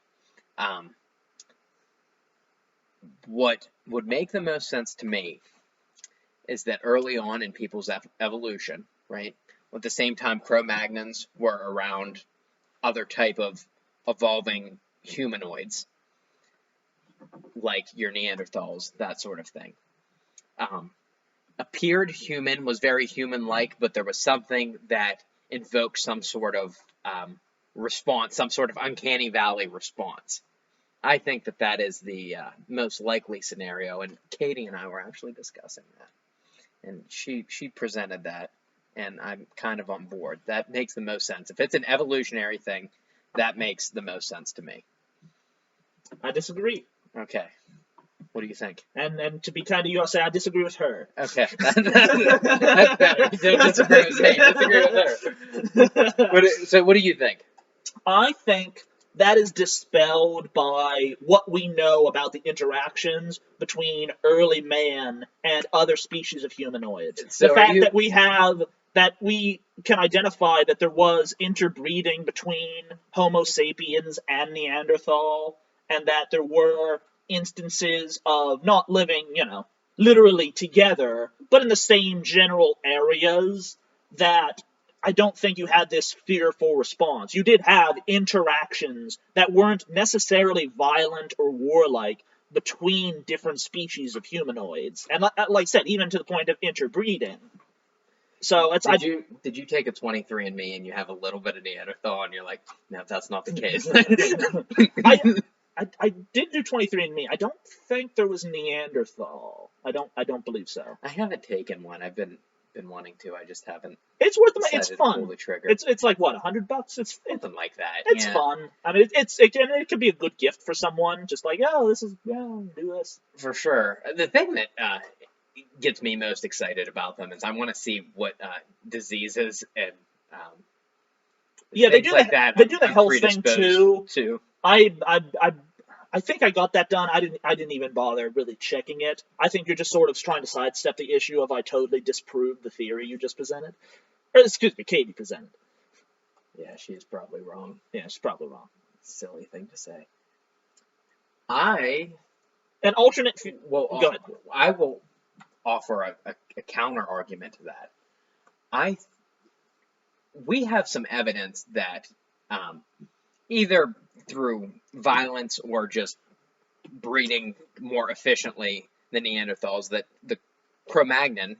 what would make the most sense to me is that early on in people's evolution, right, at the same time Cro-Magnons were around, other type of evolving humanoids, like your Neanderthals, that sort of thing. Appeared human, was very human-like, but there was something that invoked some sort of response, some sort of uncanny valley response. I think that that is the most likely scenario, and Katie and I were actually discussing that, and she presented that, and I'm kind of on board. That makes the most sense. If it's an evolutionary thing, that makes the most sense to me. I disagree. Okay. What do you think? And to be kind to you, I'll say I disagree with her. Okay. That's better. Don't disagree with me. Disagree with her. So what do you think? I think that is dispelled by what we know about the interactions between early man and other species of humanoids. So the fact that we can identify that there was interbreeding between Homo sapiens and Neanderthal, and that there were instances of not living, literally together, but in the same general areas, that I don't think you had this fearful response. You did have interactions that weren't necessarily violent or warlike between different species of humanoids. And like I said, even to the point of interbreeding. So it's Did you take a 23andMe and you have a little bit of Neanderthal and you're like, no, that's not the case. I did do 23andMe. I don't think there was Neanderthal. I don't believe so. I haven't taken one. I've been wanting to. I just haven't. It's worth it. It's fun. Pull the trigger. It's like what, $100? It's something like that. It's fun. I mean, it could be a good gift for someone. Just like, do this for sure. The thing that gets me most excited about them is I want to see what diseases and they do like that. They do the health thing too. I think I got that done. I didn't even bother really checking it. I think you're just sort of trying to sidestep the issue of I totally disproved the theory you just presented. Or excuse me, Katie presented. Yeah, she's probably wrong. Yeah, she's probably wrong. Silly thing to say. An alternate. Go ahead. I will offer a counter argument to that. We have some evidence that either through violence or just breeding more efficiently than Neanderthals, that the Cro-Magnon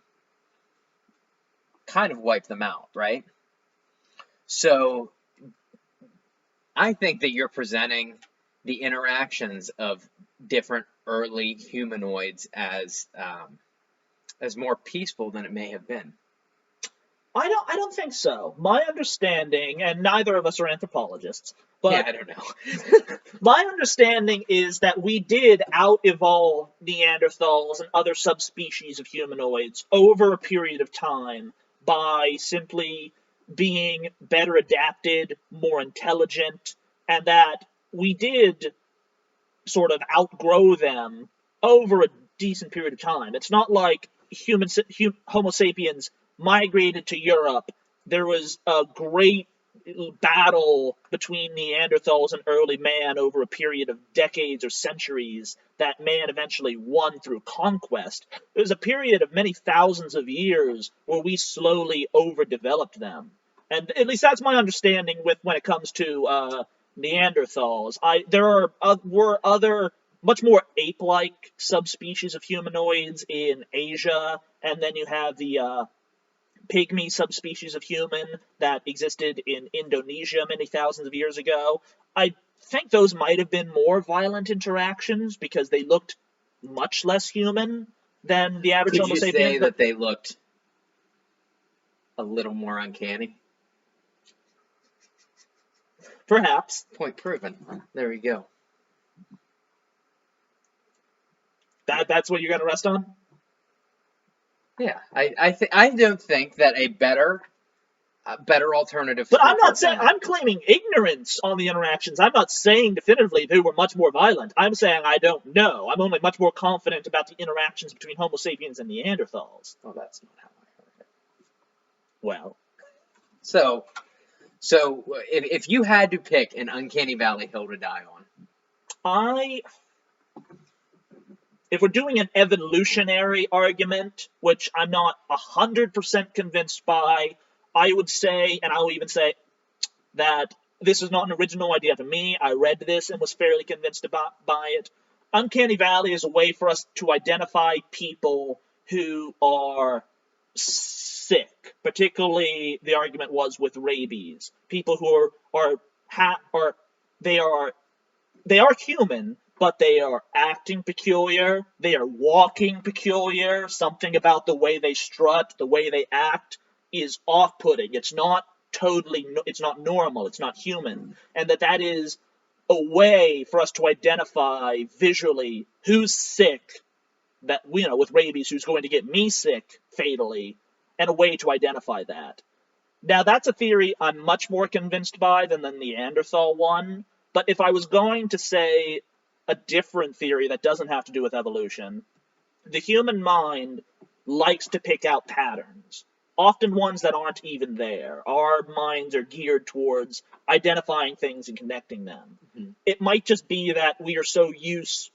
kind of wiped them out, right? So I think that you're presenting the interactions of different early humanoids as more peaceful than it may have been. I don't think so. My understanding, and neither of us are anthropologists, but yeah, I don't know. My understanding is that we did out-evolve Neanderthals and other subspecies of humanoids over a period of time by simply being better adapted, more intelligent, and that we did sort of outgrow them over a decent period of time. It's not like Homo sapiens migrated to Europe. There was a great battle between Neanderthals and early man over a period of decades or centuries that man eventually won through conquest. It was a period of many thousands of years where we slowly overdeveloped them. And at least that's my understanding when it comes to Neanderthals. There were other much more ape-like subspecies of humanoids in Asia, and then you have the pygmy subspecies of human that existed in Indonesia many thousands of years ago. I think those might have been more violent interactions because they looked much less human than the average Homo sapien. Could you say that they looked a little more uncanny? Perhaps. Point proven. There we go. That's what you're going to rest on? Yeah, I don't think that a better alternative. But I'm not saying I'm claiming ignorance on the interactions. I'm not saying definitively they were much more violent. I'm saying I don't know. I'm only much more confident about the interactions between Homo sapiens and Neanderthals. Oh, that's not how I heard it. Well, so if you had to pick an uncanny valley hill to die on, if we're doing an evolutionary argument, which I'm not 100% convinced by, I would say, and I'll even say, that this is not an original idea to me. I read this and was fairly convinced by it. Uncanny Valley is a way for us to identify people who are sick. Particularly, the argument was with rabies. People who are they are human, but they are acting peculiar. They are walking peculiar. Something about the way they strut, the way they act, is off-putting. It's not it's not normal. It's not human, and that is a way for us to identify visually who's sick, that with rabies, who's going to get me sick fatally, and a way to identify that. Now, that's a theory I'm much more convinced by than the Neanderthal one, but if I was going to say a different theory that doesn't have to do with evolution, the human mind likes to pick out patterns, often ones that aren't even there. Our minds are geared towards identifying things and connecting them. Mm-hmm. It might just be that we are so used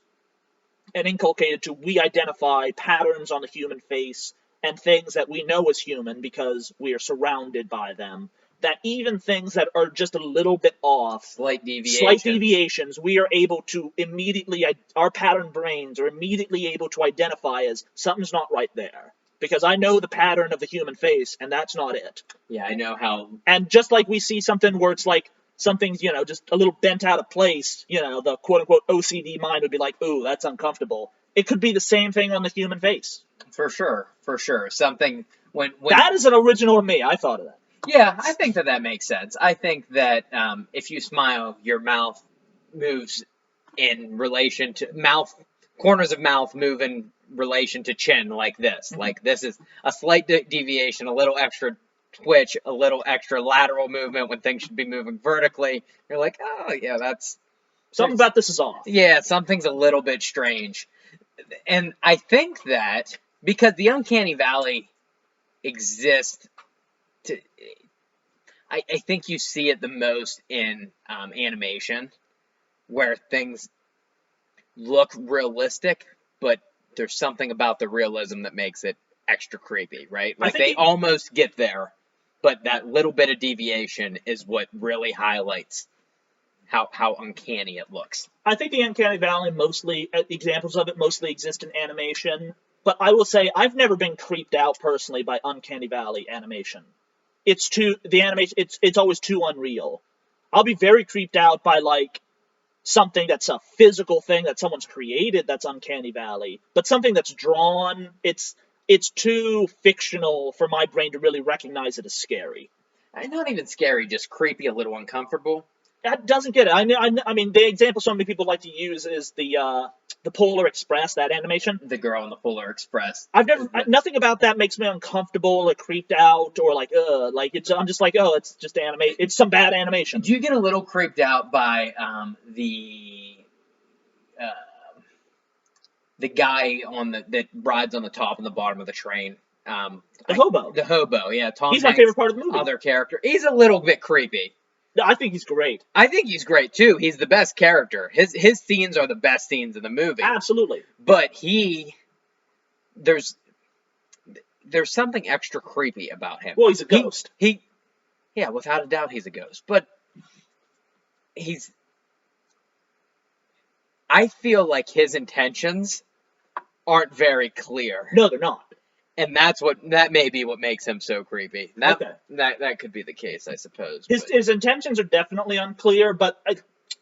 and inculcated to, we identify patterns on the human face and things that we know as human because we are surrounded by them, that even things that are just a little bit off, slight deviations, we are able to immediately, our pattern brains are immediately able to identify as something's not right there. Because I know the pattern of the human face, and that's not it. Yeah, I know how. And just like we see something where it's like, something's, just a little bent out of place, the quote-unquote OCD mind would be like, ooh, that's uncomfortable. It could be the same thing on the human face. For sure. Something, when that is an original to me. I thought of that. Yeah, I think that makes sense. I think that if you smile, your mouth moves in relation to corners of mouth move in relation to chin, like this. Mm-hmm. Like, this is a slight deviation, a little extra twitch, a little extra lateral movement when things should be moving vertically. You're like, oh yeah, that's something about this is off. Yeah, something's a little bit strange. And I think that because the Uncanny Valley exists, I think you see it the most in animation, where things look realistic, but there's something about the realism that makes it extra creepy, right? Like, they almost get there, but that little bit of deviation is what really highlights how uncanny it looks. I think the Uncanny Valley examples of it mostly exist in animation, but I will say I've never been creeped out personally by Uncanny Valley animation. It's always too unreal. I'll be very creeped out by, like, something that's a physical thing that someone's created that's Uncanny Valley, but something that's drawn, it's too fictional for my brain to really recognize it as scary. Not even scary, just creepy, a little uncomfortable. That doesn't get it. I mean, the example so many people like to use is the Polar Express, that animation. The girl in the Polar Express. Nothing about that makes me uncomfortable or creeped out or like, I'm just like, oh, it's just animation. It's some bad animation. Do you get a little creeped out by the guy that rides on the top and the bottom of the train? The hobo. The hobo, yeah. He's my favorite part of the movie. Other character. He's a little bit creepy. I think he's great. I think he's great too. He's the best character. His scenes are the best scenes in the movie. Absolutely. But there's something extra creepy about him. Well, he's a ghost. Yeah, without a doubt, he's a ghost. But I feel like his intentions aren't very clear. No, they're not. And that may be what makes him so creepy. That could be the case, I suppose. His intentions are definitely unclear, but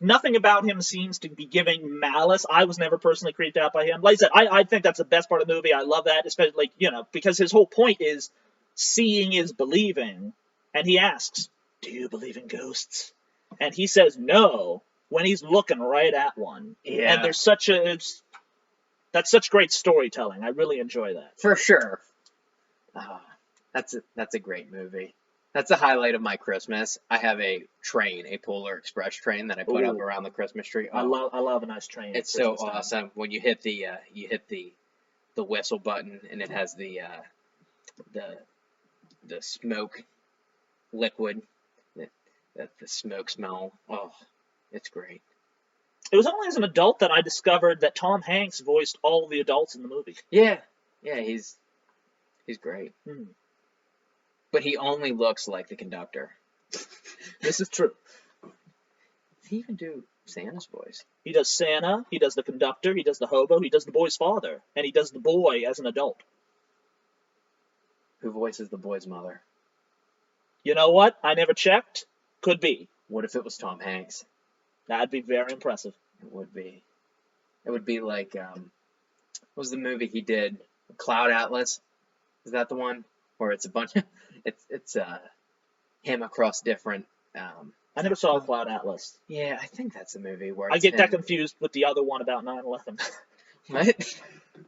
nothing about him seems to be giving malice. I was never personally creeped out by him. Like I said, I think that's the best part of the movie. I love that, especially, because his whole point is seeing is believing. And he asks, do you believe in ghosts? And he says no when he's looking right at one. Yeah. And there's that's such great storytelling. I really enjoy that. For sure. Oh, that's a great movie. That's a highlight of my Christmas. I have a Polar Express train that I put up around the Christmas tree. Oh, I love a nice train. It's so awesome when you hit the whistle button and it has the smoke liquid, the smoke smell. Oh, it's great. It was only as an adult that I discovered that Tom Hanks voiced all the adults in the movie. Yeah, he's great. Hmm. But he only looks like the conductor. This is true. he even do Santa's voice? He does Santa, he does the conductor, he does the hobo, he does the boy's father, and he does the boy as an adult. Who voices the boy's mother? You know what? I never checked. Could be. What if it was Tom Hanks? That'd be very impressive. It would be. It would be like, what was the movie he did? Cloud Atlas? Is that the one? Where it's a bunch of, it's him across different, I never saw Cloud Atlas. yeah, I think that's the movie where I it's get that him. confused with the other one about 9/11. What?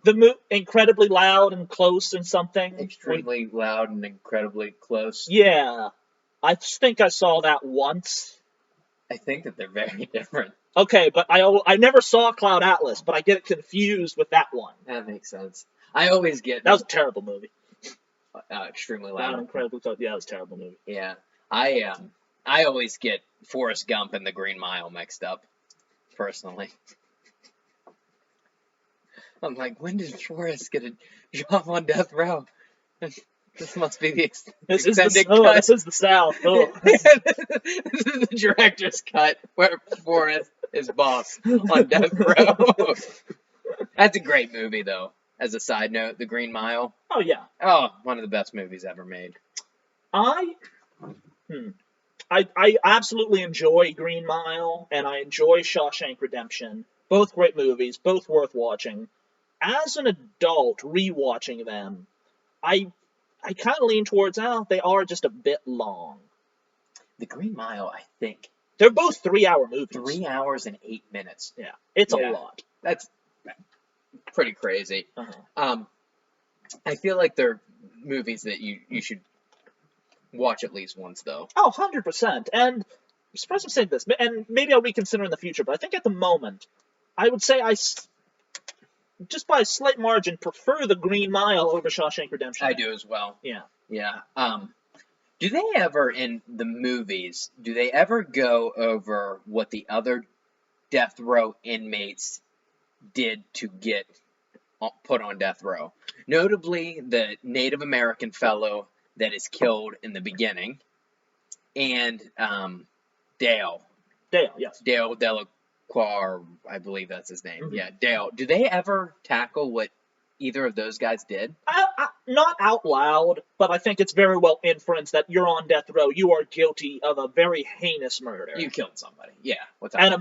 The incredibly loud and close and something. Extremely loud and incredibly close. Yeah. I think I saw that once. I think that they're very different. Okay, but I never saw Cloud Atlas, but I get it confused with that one. That makes sense. I always get That was a terrible movie. extremely Loud loud. and incredibly close. Yeah, it was a terrible movie. Yeah, I always get Forrest Gump and the Green Mile mixed up, personally. I'm like, when did Forrest get a job on death row? This must be the This is extended the, cut. this is the South. Oh. This is the director's cut where Forrest is boss on death row. That's a great movie, though. As a side note, The Green Mile. Oh yeah. Oh, one of the best movies ever made. I absolutely enjoy Green Mile and I enjoy Shawshank Redemption. Both great movies, both worth watching. As an adult, rewatching them, I kind of lean towards, they are just a bit long. The Green Mile, I think, They're both 3-hour movies. 3 hours and 8 minutes. Yeah, it's Yeah. a lot. That's pretty crazy. Uh-huh. I feel like they're movies that you should watch at least once, though. Oh, 100%. And I'm surprised I'm saying this, and maybe I'll reconsider in the future, but I think at the moment, I would say just by a slight margin, prefer the Green Mile over Shawshank Redemption. I do as well. Yeah. Yeah. Do they ever, in the movies, do they ever go over what the other death row inmates did to get put on death row? Notably, the Native American fellow that is killed in the beginning, and Dale. Dale, yes. Dale Delacroix, I believe that's his name. Mhm. Yeah, Dale. Do they ever tackle what either of those guys did? Not out loud, but I think it's very well inferenced that you're on death row. You are guilty of a very heinous murder. You killed somebody. Yeah. At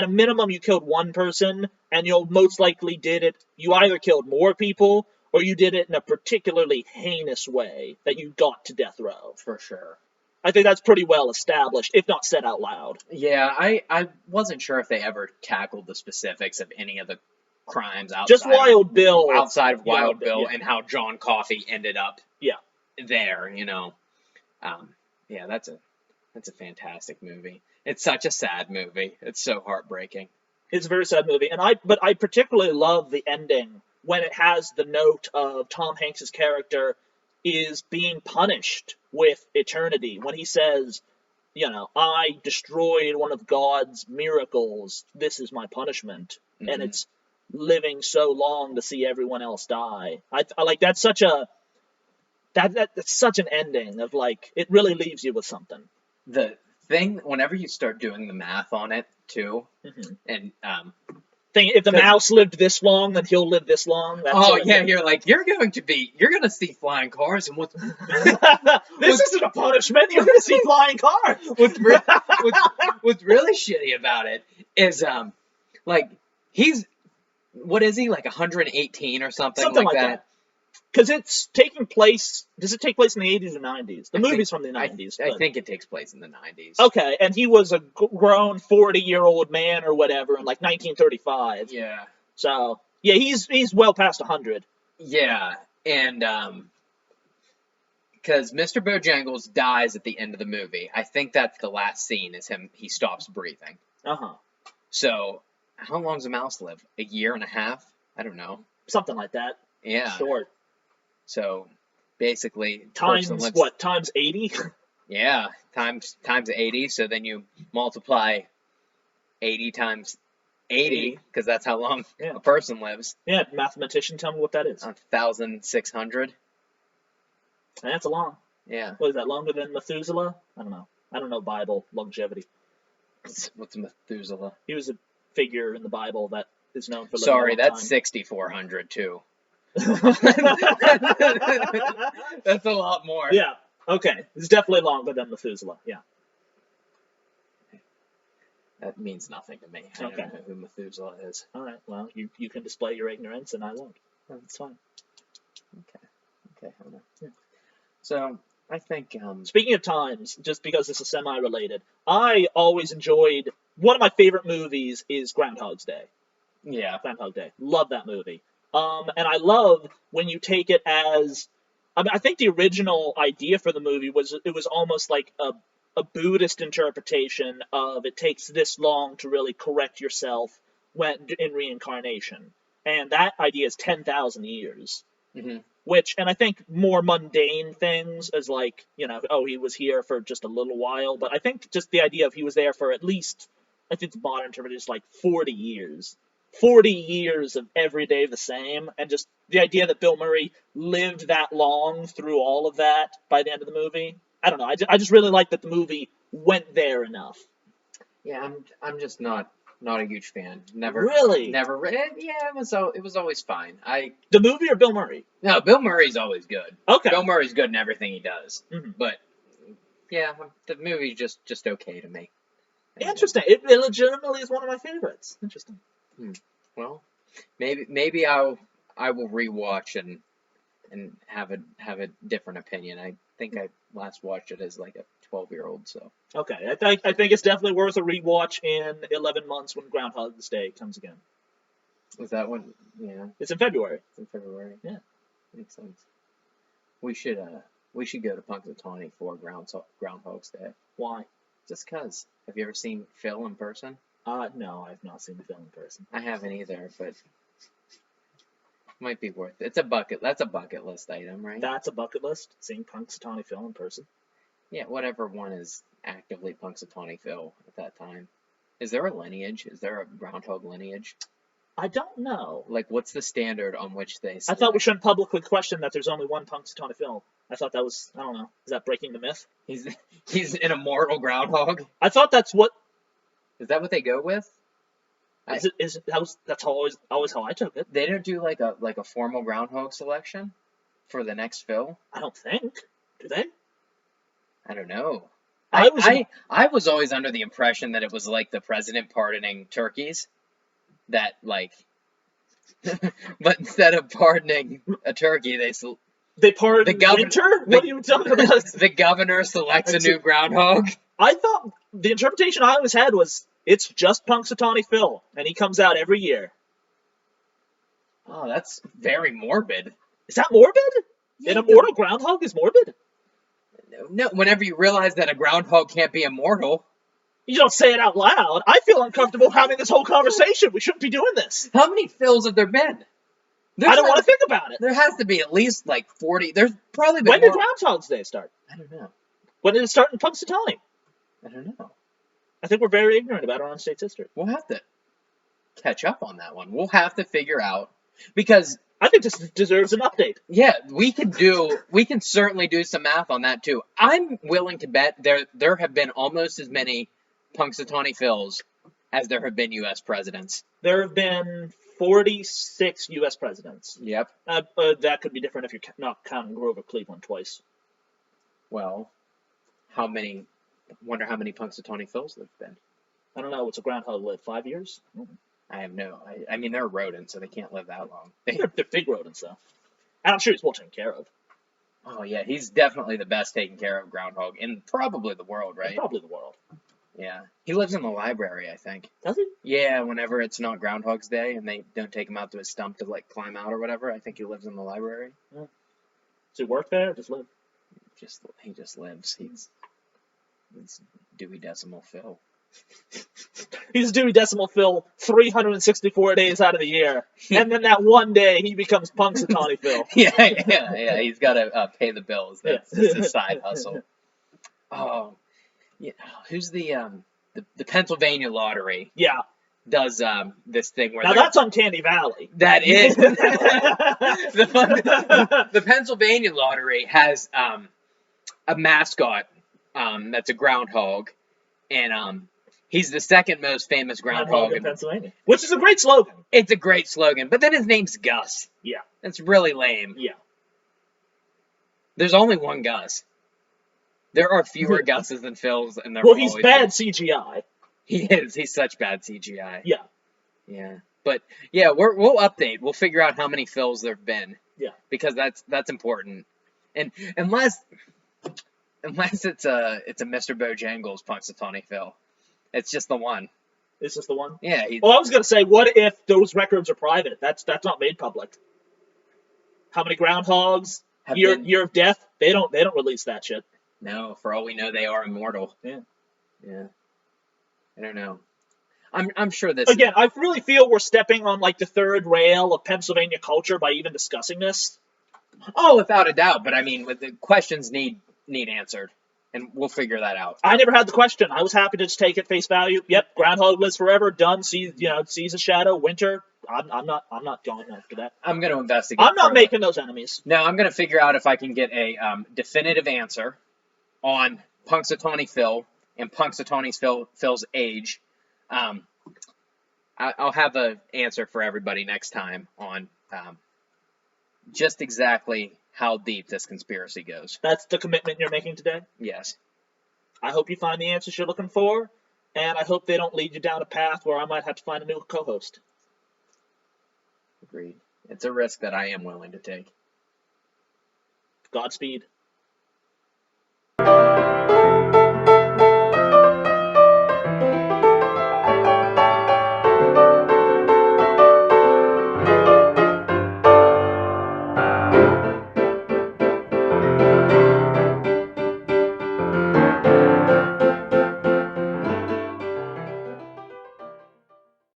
a minimum, you killed one person, and you most likely did it. You either killed more people, or you did it in a particularly heinous way that you got to death row. For sure. I think that's pretty well established, if not said out loud. Yeah, I wasn't sure if they ever tackled the specifics of any of the crimes outside. Just Wild Bill. Outside of Wild Bill, yeah. and how John Coffey ended up. Yeah. There, yeah, that's a fantastic movie. It's such a sad movie. It's so heartbreaking. It's a very sad movie, but I particularly love the ending when it has the note of Tom Hanks's character is being punished with eternity. When he says, I destroyed one of God's miracles. This is my punishment, Mm-hmm. and it's living so long to see everyone else die. I like that's such a that's such an ending of it really leaves you with something. The thing, whenever you start doing the math on it too, Mm-hmm. and If the mouse lived this long, then he'll live this long. You're like, you're going to see flying cars, and what's this isn't a punishment. You're going to see flying cars. what's really shitty about it is he's, what is he, like 118 or something like that? Because it's taking place. Does it take place in the 80s or 90s? The movie's from the 90s. I think it takes place in the 90s. Okay, and he was a grown 40-year-old man or whatever in 1935. Yeah. So yeah, he's well past 100. Yeah, and because Mr. Bojangles dies at the end of the movie. I think that's the last scene is him. He stops breathing. So how long's a mouse live? A year and a half? I don't know. Something like that. Yeah. Short. So basically, times 80? Yeah, times 80. So then you multiply 80 times 80 because that's how long a person lives. Yeah, mathematician, tell me what that is. 1,600. That's a long. Yeah. What is that, longer than Methuselah? I don't know. I don't know Bible longevity. What's Methuselah? He was a figure in the Bible that is known for living Sorry, a long that's time. 6,400 too. That's a lot more. Yeah. Okay. It's definitely longer than Methuselah. Yeah. That means nothing to me. I don't know who Methuselah is. All right. Well, you can display your ignorance, and I won't. That's fine. Okay. Yeah. So I think. Speaking of times, just because this is semi-related, I always enjoyed. One of my favorite movies is Groundhog's Day. Yeah. Groundhog Day. Love that movie. And I love when you take it as. I mean, I think the original idea for the movie was it was almost like a Buddhist interpretation of it takes this long to really correct yourself when in reincarnation, and that idea is 10,000 years. Mm-hmm. Which, and I think more mundane things as like, oh, he was here for just a little while, but I think just the idea of he was there for at least, I think the modern interpretation is like 40 years. 40 years of every day the same, and just the idea that Bill Murray lived that long through all of that by the end of the movie. I don't know. I just really like that the movie went there enough. Yeah, I'm just not a huge fan. Never Really? Never. Yeah, it was always fine. The movie or Bill Murray? No, Bill Murray's always good. Okay. Bill Murray's good in everything he does. Mm-hmm. But yeah, the movie's just okay to me. Interesting. It legitimately is one of my favorites. Interesting. Well, maybe I will rewatch and have a different opinion. I think I last watched it as like a 12-year-old. So okay, I think it's definitely worth a rewatch in 11 months when Groundhog's Day comes again. Is that when? Yeah, it's in February. It's in February. Yeah, makes sense. We should go to Punxsutawney for Groundhog's Day. Why? Just cause. Have you ever seen Phil in person? No, I've not seen Phil in person. I haven't either, but might be worth it. That's a bucket list item, right? That's a bucket list. Seeing Punxsutawney Phil in person. Yeah, whatever one is actively Punxsutawney Phil at that time. Is there a lineage? Is there a groundhog lineage? I don't know. Like, what's the standard on which they select? I thought we shouldn't publicly question that there's only one Punxsutawney Phil. I thought that was, I don't know, is that breaking the myth? He's an immortal groundhog? I thought that's what... Is that what they go with? That's always how I took it. They don't do like a formal groundhog selection for the next Phil? I don't think. Do they? I don't know. I was always under the impression that it was like the president pardoning turkeys. That, like, but instead of pardoning a turkey, they pardon winter? What are you talking about? The governor selects a new groundhog. I thought the interpretation I always had was it's just Punxsutawney Phil, and he comes out every year. Oh, that's very morbid. Is that morbid? Yeah, An immortal groundhog is morbid? No, whenever you realize that a groundhog can't be immortal. You don't say it out loud. I feel uncomfortable having this whole conversation. We shouldn't be doing this. How many Phils have there been? I don't want to think about it. There has to be at least like 40. There's probably been When did Groundhog's Day start? I don't know. When did it start in Punxsutawney? I don't know. I think we're very ignorant about our own state's history. We'll have to catch up on that one. We'll have to figure out, because I think this deserves an update. Yeah, we can certainly do some math on that too. I'm willing to bet there have been almost as many Punxsutawney Phils as there have been U.S. presidents. There have been 46 U.S. presidents. Yep. That could be different if you're not counting Grover Cleveland twice. Well, wonder how many Punxsutawney Phils there have been. I don't know. What's a groundhog live? 5 years? I have no. I mean, they're rodents, so they can't live that long. They're big rodents, though. And I'm sure he's well taken care of. Oh, yeah. He's definitely the best taken care of groundhog in probably the world, right? Probably the world. Yeah. He lives in the library, I think. Does he? Yeah, whenever it's not Groundhog's Day and they don't take him out to his stump to, like, climb out or whatever, I think he lives in the library. Yeah. Does he work there or just live? He just lives. He's Dewey Decimal Phil. He's Dewey Decimal Phil 364 days out of the year. And then that one day he becomes Punxsutawney Phil. Yeah. He's got to pay the bills. That's his side hustle. Oh, yeah. Who's the Pennsylvania Lottery? Yeah. Does this thing where now that's Uncanny Valley. That is. The Pennsylvania Lottery has a mascot that's a groundhog, and He's the second most famous groundhog in Pennsylvania, which is a great slogan. It's a great slogan, but then his name's Gus. Yeah. That's really lame. Yeah. There's only one Gus. There are fewer Gus's than Phils, and well, he's bad CGI. He is. He's such bad CGI. Yeah. Yeah. But yeah, we'll update. We'll figure out how many Phils there've been. Yeah. Because that's important. And unless it's a Mr. Bojangles Punxsutawney Phil. It's just the one. It's just the one? Yeah. Well, I was gonna say, what if those records are private? That's not made public. How many groundhogs? Year of death? They don't release that shit. No, for all we know, they are immortal. Yeah. Yeah. I don't know. I'm sure this. Again, I really feel we're stepping on like the third rail of Pennsylvania culture by even discussing this. Oh, without a doubt. But I mean, the questions need answered, and we'll figure that out. I never had the question. I was happy to just take it face value. Yep, groundhog lives forever. Done. Sees a shadow. Winter. I'm not going after that. I'm going to investigate. I'm not making those enemies. No, I'm going to figure out if I can get a definitive answer on Punxsutawney Phil and Punxsutawney Phil's age. I'll have an answer for everybody next time on just exactly how deep this conspiracy goes. That's the commitment you're making today? Yes. I hope you find the answers you're looking for, and I hope they don't lead you down a path where I might have to find a new co-host. Agreed. It's a risk that I am willing to take. Godspeed.